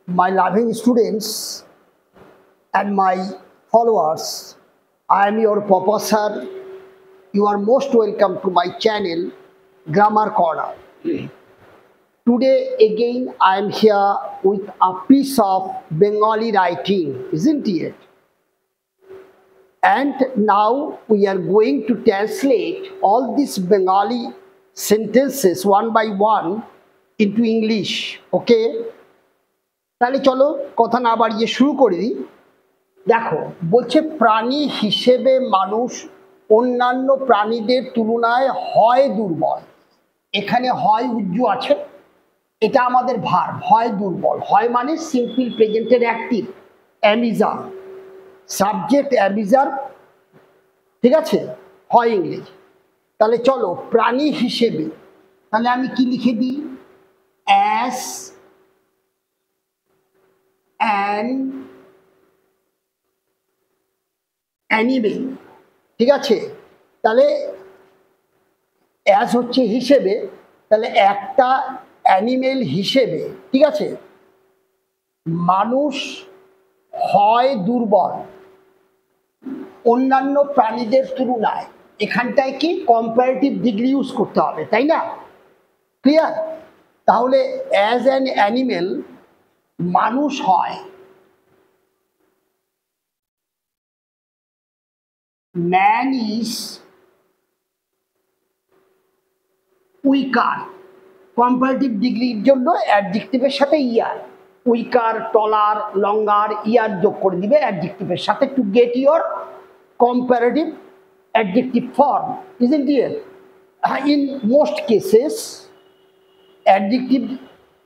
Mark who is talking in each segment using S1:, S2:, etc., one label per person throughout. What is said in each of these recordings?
S1: my loving students and my followers. I am your Papa sir. You are most welcome to my channel Grammar Corner. Today again I am here with a piece of Bengali writing, isn't it? And now we are going to translate all these Bengali sentences one by one into English. Okay? তাহলে চলো কথা না বাড়িয়ে শুরু করে দিই। দেখো বলছে প্রাণী হিসেবে মানুষ অন্যান্য প্রাণীদের তুলনায় হয় দুর্বল। এখানে হয় উজ্জু আছে, এটা আমাদের ভার্ব, হয় দুর্বল। হয় মানে সিম্পল প্রেজেন্টের অ্যাক্টিভ, অ্যামিজার, সাবজেক্ট অ্যামিজার, ঠিক আছে, হয় ইংরেজি। তাহলে চলো প্রাণী হিসেবে, তাহলে আমি কি লিখে দিই? অ্যাজ অ্যান অ্যানিমেল, ঠিক আছে। তাহলে অ্যাজ হচ্ছে হিসেবে, তাহলে একটা অ্যানিমেল হিসেবে, ঠিক আছে, মানুষ হয় দুর্বল অন্যান্য প্রাণীদের তুলনায়। এখানটায় কি কম্পারেটিভ ডিগ্রি ইউজ করতে হবে, তাই না? ক্লিয়ার? তাহলে অ্যাজ অ্যান অ্যানিমেল মানুষ হয়, ম্যান ইজ উইকার। কম্পারেটিভ ডিগ্রির জন্য অ্যাডজেক্টিভের সাথে ইয়ার, উইকার, টলার, লঙ্গার, ইয়ার যোগ করে দিবে অ্যাডজেক্টিভের সাথে to get your comparative adjective form, isn't it? In most cases adjective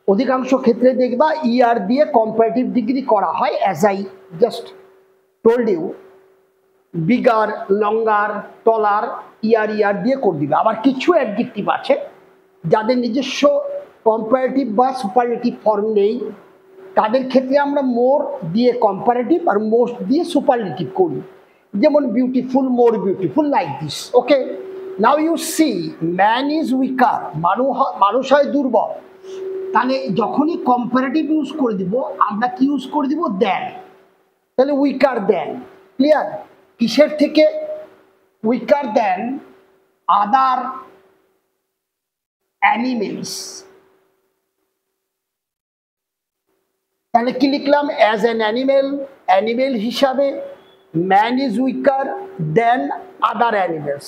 S1: অধিকাংশ ক্ষেত্রে দেখবা ইয়ার দিয়ে কম্পারেটিভ ডিগ্রি করা হয়, as I just told you. Bigger, longer, taller, er দিয়ে করে দিবে। আবার কিছু অ্যাডজেক্টিভ আছে যাদের নিজস্ব কম্পারেটিভ বা সুপারলেটিভ ফর্ম নেই, তাদের ক্ষেত্রে আমরা মোর দিয়ে কম্পারেটিভ আর মোস্ট দিয়ে সুপারলেটিভ করি। যেমন beautiful, more beautiful, like this. Okay, now you see man is weaker, মানুষ হয় দুর্বল। তাহলে যখনই কম্পারেটিভ ইউজ করে দিব আমরা কি ইউজ করে দিব? দেন। তাহলে উইকার দেন। ক্লিয়ার? কিসের থেকে? Weaker than other animals. তাহলে কি লিখলাম? অ্যাজ অ্যান অ্যানিমেল, অ্যানিমেল হিসাবে, man is weaker than other animals,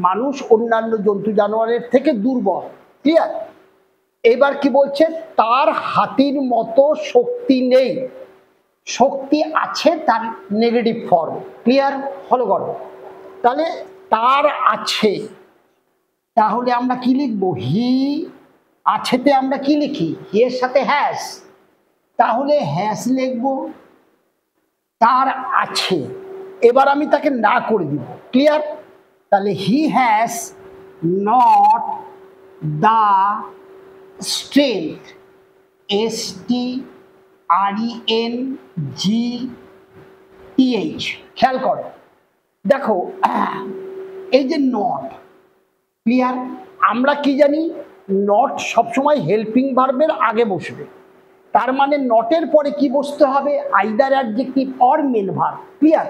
S1: মানুষ অন্যান্য জন্তু জানোয়ারের থেকে দুর্বল। ক্লিয়ার? এবার কি বলছে? তার হাতির মতো শক্তি নেই। শক্তি আছে তার নেগেটিভ ফর্ম। ক্লিয়ার? ফলো করো। তাহলে তার আছে, তাহলে আমরা কি লিখবো? হি। আছেতে আমরা কি লিখি? হি এর সাথে হ্যাজ, তাহলে হ্যাজ লিখবো তার আছে। এবার আমি তাকে না করে দিব। ক্লিয়ার? তাহলে he has not the strength, STRENGTH। খেয়াল করো, দেখো এই যে নট, ক্লিয়ার? আমরা কি জানি? নট সবসময় হেল্পিং ভার্বের আগে বসবে, তার মানে নটের পরে কি বসতে হবে? Either adjective or main verb. Clear?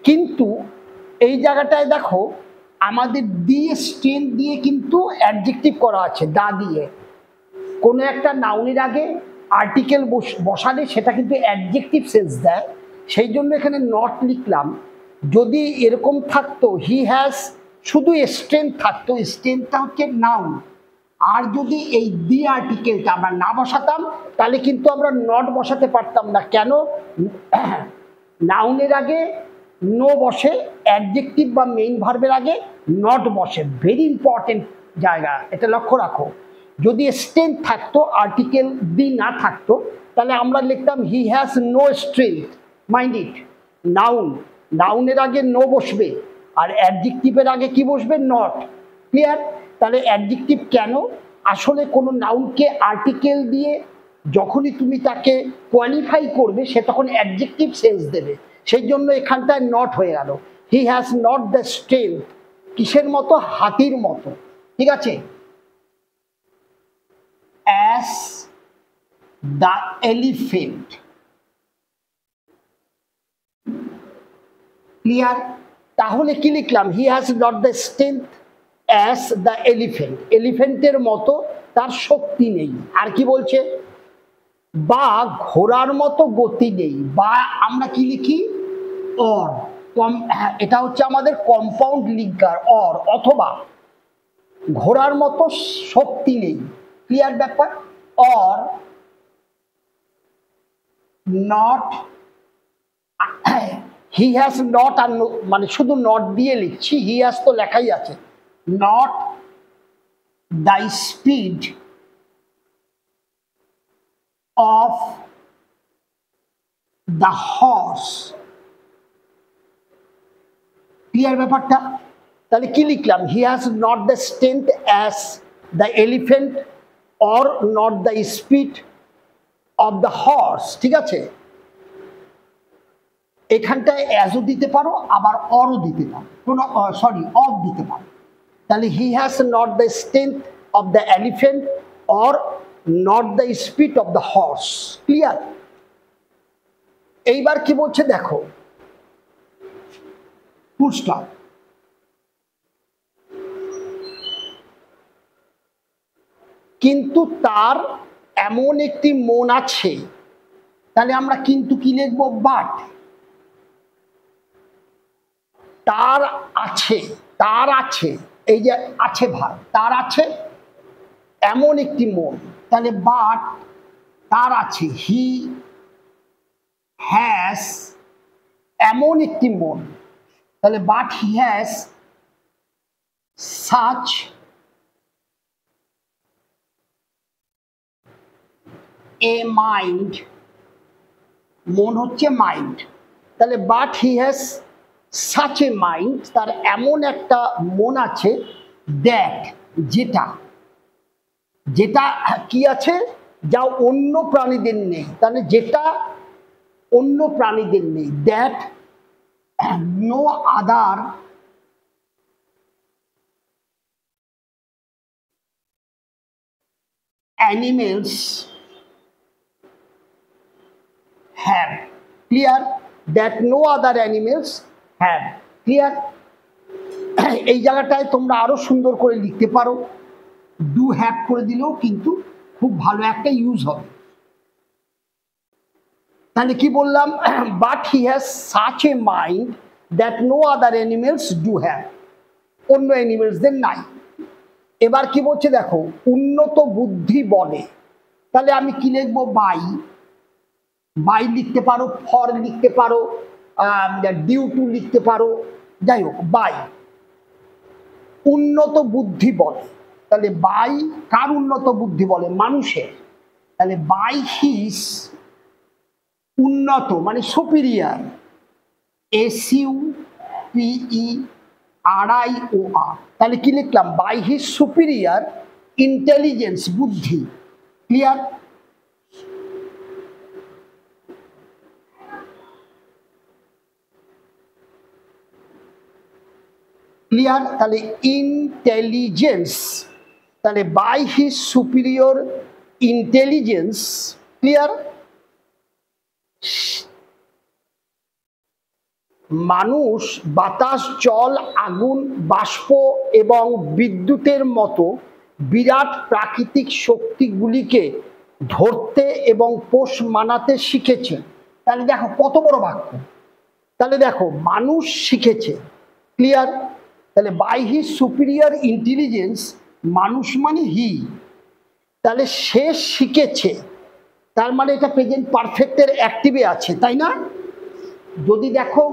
S1: কিন্তু এই জায়গাটায় দেখো আমাদের দিয়ে স্ট্রেংথ দিয়ে কিন্তু অ্যাডজেক্টিভ করা আছে, দা দিয়ে। কোনো একটা নাউনের আগে আর্টিকেল বসালে সেটা কিন্তু অ্যাডজেক্টিভ সেন্স দেয়, সেই জন্য এখানে নট লিখলাম। যদি এরকম থাকতো হি হ্যাজ শুধু স্ট্রেংথ থাকতো, স্ট্রেংথটা হচ্ছে নাউন, আর যদি এই দি আর্টিকেলটা আমরা না বসাতাম তাহলে কিন্তু আমরা নট বসাতে পারতাম না। কেন? নাউনের আগে নো বসে, অ্যাডজেক্টিভ বা মেইন ভার্বের আগে নট বসে। ভেরি ইম্পর্টেন্ট জায়গা, এটা লক্ষ্য রাখো। যদি স্ট্রেংথ থাকতো, আর্টিকেল দি না থাকতো, তাহলে আমরা লিখতাম he has no strength. Mind it, noun, নাউনের আগে নো বসবে আর অ্যাডজেক্টিভের আগে কি বসবে? নট। ক্লিয়ার? তাহলে অ্যাডজেক্টিভ কেন? আসলে কোনো নাউনকে আর্টিকেল দিয়ে যখনই তুমি তাকে কোয়ালিফাই করবে সে তখন অ্যাডজেক্টিভ সেন্স দেবে, সেই জন্য এখানটায় নট হয়ে গেল। He has not the strength, কিসের মতো? হাতির মতো। ঠিক আছে? As the elephant. ক্লিয়ার? তাহলে কি লিখলাম? He has not the strength as the elephant. এলিফেন্টের মতো তার শক্তি নেই। আর কি বলছে? বা ঘোড়ার মতো গতি নেই। বা আমরা কি লিখি? অর। এটা হচ্ছে আমাদের কম্পাউন্ড লিঙ্কার, অর, অথবা ঘোড়ার মতো শক্তি নেই। ক্লিয়ার ব্যাপার? Or not, he has not, আর মানে শুধু নট দিয়ে লিখছি, হি হ্যাজ তো লেখাই আছে। Not the speed of the horse. Clear ব্যাপারটা? তাহলে কি লিখলাম? He has not the strength as the elephant or not the speed of the horse. ঠিক আছে? এখানটায় অ্যাজও দিতে পারো, আবার অরও দিতে পারো, কোনো সরি অফ দিতে পারো। তাহলে he has not the strength of the elephant or not the speed of the horse. Clear? এইবার কি বলছে দেখো, ফুল স্টপ। কিন্তু তার এমন একটি মন আছে। তাহলে আমরা কিন্তু কি লিখবো? বাট। তার আছে, তার আছে, এই যে আছে ভাব, তার আছে এমন একটি মন। তাহলে বাট তার আছে, হি হ্যাজ এমন একটি মন। তাহলে but he has such a mind. মন হচ্ছে মাইন্ড। তাহলে but he has such a mind, তার এমন একটা মন আছে, দ্যাট, যেটা, যেটা কি আছে? যা অন্য প্রাণীদের নেই। তাহলে যেটা অন্য প্রাণীদের নেই, that no other animals have. Clear? That no other animals have. Clear? এই জায়গাটায় তোমরা আরো সুন্দর করে লিখতে পারো, ডু হ্যাভ করে দিলেও কিন্তু খুব ভালো একটা ইউজ হবে। তাহলে কি বললাম? But he has such a mind that no other animals do have. অন্য অ্যানিমেলসদের নাই। এবার কি বলছে দেখো, উন্নত বুদ্ধি বলে। তাহলে আমি কি লিখবো? বাই। বাই লিখতে পারো, ফর লিখতে পারো, ডিউ টু লিখতে পারো, যাই হোক, বাই। উন্নত বুদ্ধি বলে। তাহলে বাই কার উন্নত বুদ্ধি বলে? মানুষের। তাহলে বাই হিস, উন্নত মানে সুপিরিয়ার, SUPERIOR। তাহলে কি লিখলাম? বাই হিস সুপিরিয়ার ইন্টেলিজেন্স, বুদ্ধি। ক্লিয়ার? ক্লিয়ার? তাহলে ইন্টেলিজেন্স, তাহলে by his superior intelligence. Clear? মানুষ বাতাস, জল, আগুন, বাষ্প এবং বিদ্যুতের মতো বিরাট প্রাকৃতিক শক্তিগুলিকে ধরতে এবং পোষ মানাতে শিখেছে। তাহলে দেখো কত বড় বাক্য। তাহলে দেখো মানুষ শিখেছে। ক্লিয়ার? তাহলে বাই হিজ সুপিরিয়র ইন্টেলিজেন্স, মানুষ মানে হি, তাহলে সে শিখেছে। তার মানে এটা প্রেজেন্ট পারফেক্টের অ্যাক্টিভে আছে, তাই না? যদি দেখো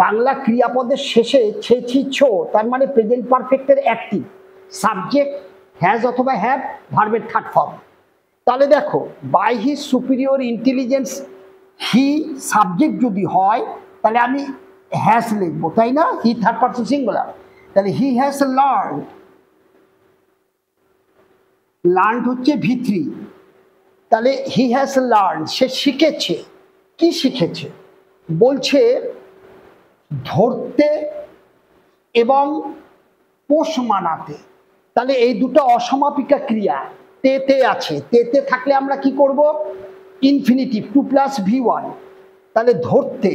S1: বাংলা ক্রিয়াপদের শেষে ছেছি ছো, তার মানে প্রেজেন্ট পারফেক্টের অ্যাক্টিভ, সাবজেক্ট হ্যাজ অথবা হ্যাভ, ভার্বের থার্ড ফর্ম। তাহলে দেখো by his superior intelligence, he subject যদি হয় তাহলে আমি হ্যাজ লিখবো, তাই না? He third person singular. তাহলে হি হ্যাজ লার্ন, লার্ন হচ্ছে ভিত্রি। তাহলে হি হ্যাজ লার্ন, সে শিখেছে। কি শিখেছে? বলছে ধরতে এবং পোষ মানাতে। তাহলে এই দুটো অসমাপিকা ক্রিয়া, তেতে আছে, তেতে থাকলে আমরা কি করব, ইনফিনিটিভ 2 প্লাস V1, তাহলে ধরতে,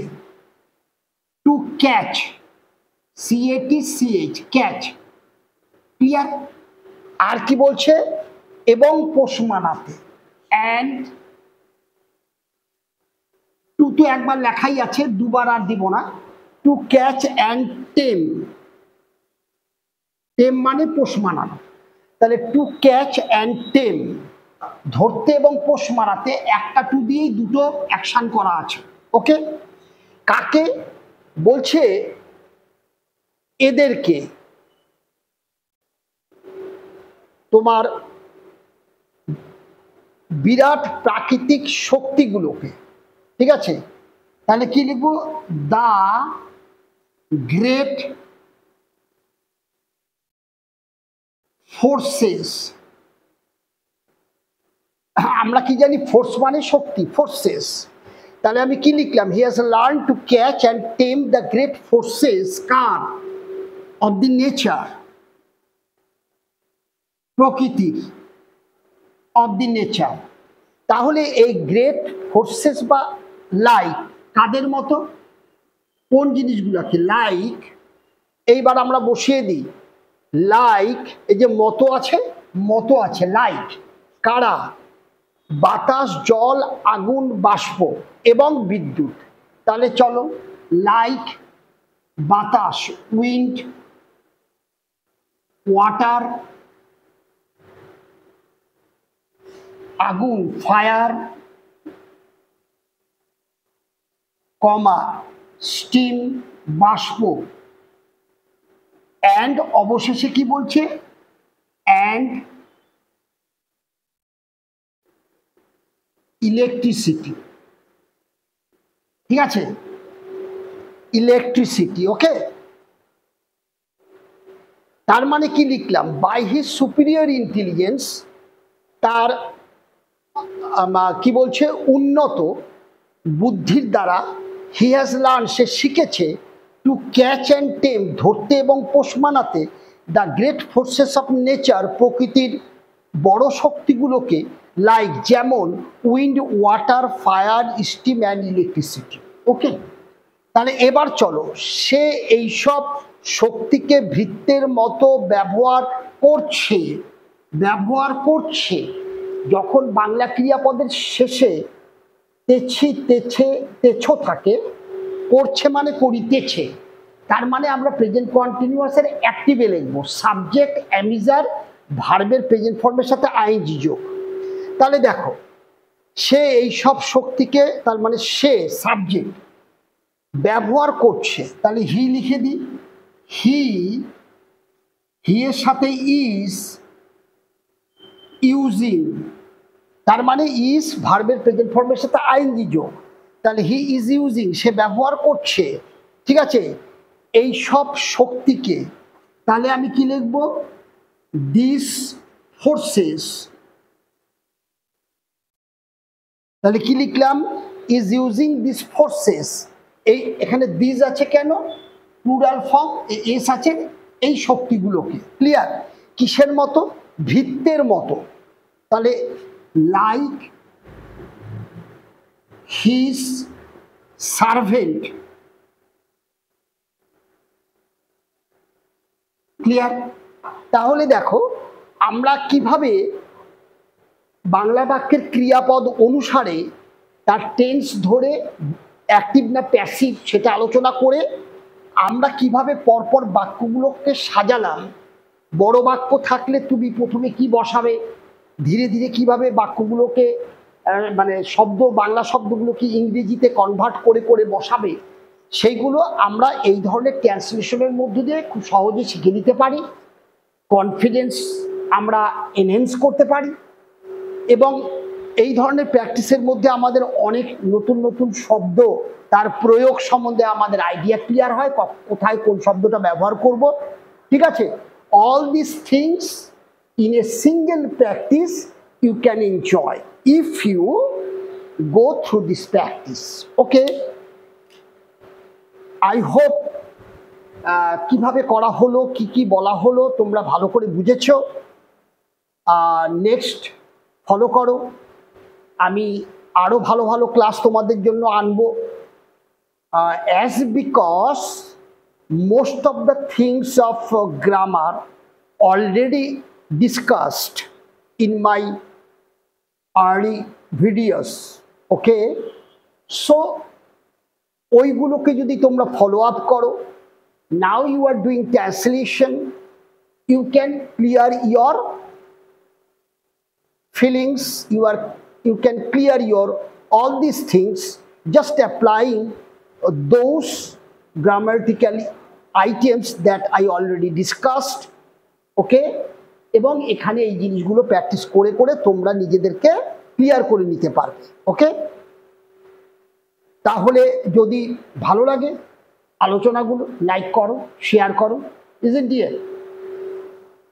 S1: to catch, CATCH, catch, clear. আর কি বলছে, এবং পোষ মানাতে, অ্যান্ড টু তো একবার লেখাই আছে, দুবার আর দিব না, টু ক্যাচ অ্যান্ড টেম, টেম মানে পোষ মানানো, তাহলে টু ক্যাচ অ্যান্ড টেম, ধরতে এবং পোষ মারাতে, একটা টু দিয়েই দুটো অ্যাকশন করা আছে। ওকে, কাকে বলছে, এদেরকে, তোমার বিরাট প্রাকৃতিক শক্তিগুলোকে, ঠিক আছে, তাহলে কি লিখবো, দা গ্রেট ফোর্সেস, আমরা কি জানি, ফোর্স মানে শক্তি, ফোর্সেস, তাহলে আমি কি লিখলাম, he has learn to catch and tame the great forces, কার, অফ দি নেচার, প্রকৃতির, অফ দি নেচার। তাহলে এই গ্রেট ফোর্সেস বা লাইক কাদের মতো, কোন জিনিসগুলোকে, লাইক, এইবার আমরা বসিয়ে দিই, লাইক, এই যে মতো আছে, মতো আছে, লাইক কারা, বাতাস, জল, আগুন, বাষ্প এবং বিদ্যুৎ। তাহলে চলো, লাইক বাতাস, উইন্ড, ওয়াটার, আগুন, ফায়ার, কমা, স্টিম, বাষ্প, অ্যান্ড অবশেষে কি বলছে, অ্যান্ড ইলেকট্রিসিটি, ঠিক আছে, ইলেকট্রিসিটি। ওকে, তার মানে কি লিখলাম, বাই হিজ সুপিরিয়র ইন্টেলিজেন্স, তার কি বলছে, উন্নত বুদ্ধির দ্বারা, হি হ্যাজ লার্ন, সে শিখেছে, টু ক্যাচ অ্যান্ড টেম, ধরতে এবং পোষ মানাতে, the great forces of nature, প্রকৃতির বড় শক্তিগুলোকে, লাইক যেমন wind, water, fire, steam and electricity. Okay, তাহলে এবার চলো, সে এইসব শক্তিকে ভৃত্যের মতো ব্যবহার করছে, ব্যবহার করছে, যখন বাংলা ক্রিয়াপদের শেষে তেছি, তেছে, তেছো থাকে, করছে মানে করিতেছে, তার মানে আমরা প্রেজেন্ট কন্টিনিউয়াসের অ্যাক্টিভে লিখবো, সাবজেক্ট, অ্যামিজার, ভার্বের প্রেজেন্ট ফর্মের সাথে আইএনজি যোগ। তাহলে দেখো, সে এই সব শক্তিকে, তার মানে সে সাবজেক্ট, ব্যবহার করছে, তাহলে হি লিখে দিই, হি, হি এর সাথে ইজ, ইউজিং, তার মানে ইজ ভার্বের প্রেজেন্ট ফর্মের সাথে আইএনজি যোগ, তাহলে হি ইজ ইউজিং, সে ব্যবহার করছে, ঠিক আছে, এই সব শক্তিকে। তাহলে আমি কি লিখব, দিস ফোর্সেস, তাহলে কি লিখলাম, ইজ ইউজিং দিস ফোর্সেস, এই এখানে দিস আছে কেন, প্লুরাল ফর্ম, এস আছে, এই শক্তিগুলোকে, ক্লিয়ার, কিসের মতো, ভৃত্যের মতো, তাহলে লাইক হিজ সার্ভেন্ট, ক্লিয়ার। তাহলে দেখো, আমরা কিভাবে বাংলা বাক্যের ক্রিয়াপদ অনুসারে তার টেন্স ধরে অ্যাক্টিভ না প্যাসিভ সেটা আলোচনা করে আমরা কিভাবে পরপর বাক্যগুলোকে সাজালাম, বড় বাক্য থাকলে তুমি প্রথমে কি বসাবে, ধীরে ধীরে কিভাবে বাক্যগুলোকে মানে শব্দ, বাংলা শব্দগুলোকে ইংরেজিতে কনভার্ট করে করে বসাবে, সেইগুলো আমরা এই ধরনের ট্রান্সলেশনের মধ্য দিয়ে খুব সহজে শিখে নিতে পারি, কনফিডেন্স আমরা এনহ্যান্স করতে পারি, এবং এই ধরনের প্র্যাকটিসের মধ্যে আমাদের অনেক নতুন নতুন শব্দ, তার প্রয়োগ সম্বন্ধে আমাদের আইডিয়া ক্লিয়ার হয়, কোথায় কোন শব্দটা ব্যবহার করব, ঠিক আছে। All this things in a single practice you can enjoy if you go through this practice. Okay, I hope কিভাবে করা হলো, কি কি বলা হলো তোমরা ভালো করে বুঝেছো। নেক্সট ফলো করো। আমি আরো ভালো ভালো ক্লাস তোমাদের জন্য আনবো, as because most of the things of grammar already discussed in my early videos. Okay, so ওইগুলোকে যদি তোমরা ফলো আপ করো, now you are doing translation, you can clear your feelings, you can clear your all these things just applying those grammatical items that I already discussed. Okay, এবং এখানে এই জিনিসগুলো practice করে করে তোমরা নিজেদেরকে ক্লিয়ার করে নিতে পারবে। ওকে, তাহলে যদি ভালো লাগে আলোচনাগুলো লাইক করো, শেয়ার করো, isn't it?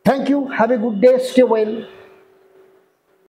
S1: Thank you, have a good day, stay well.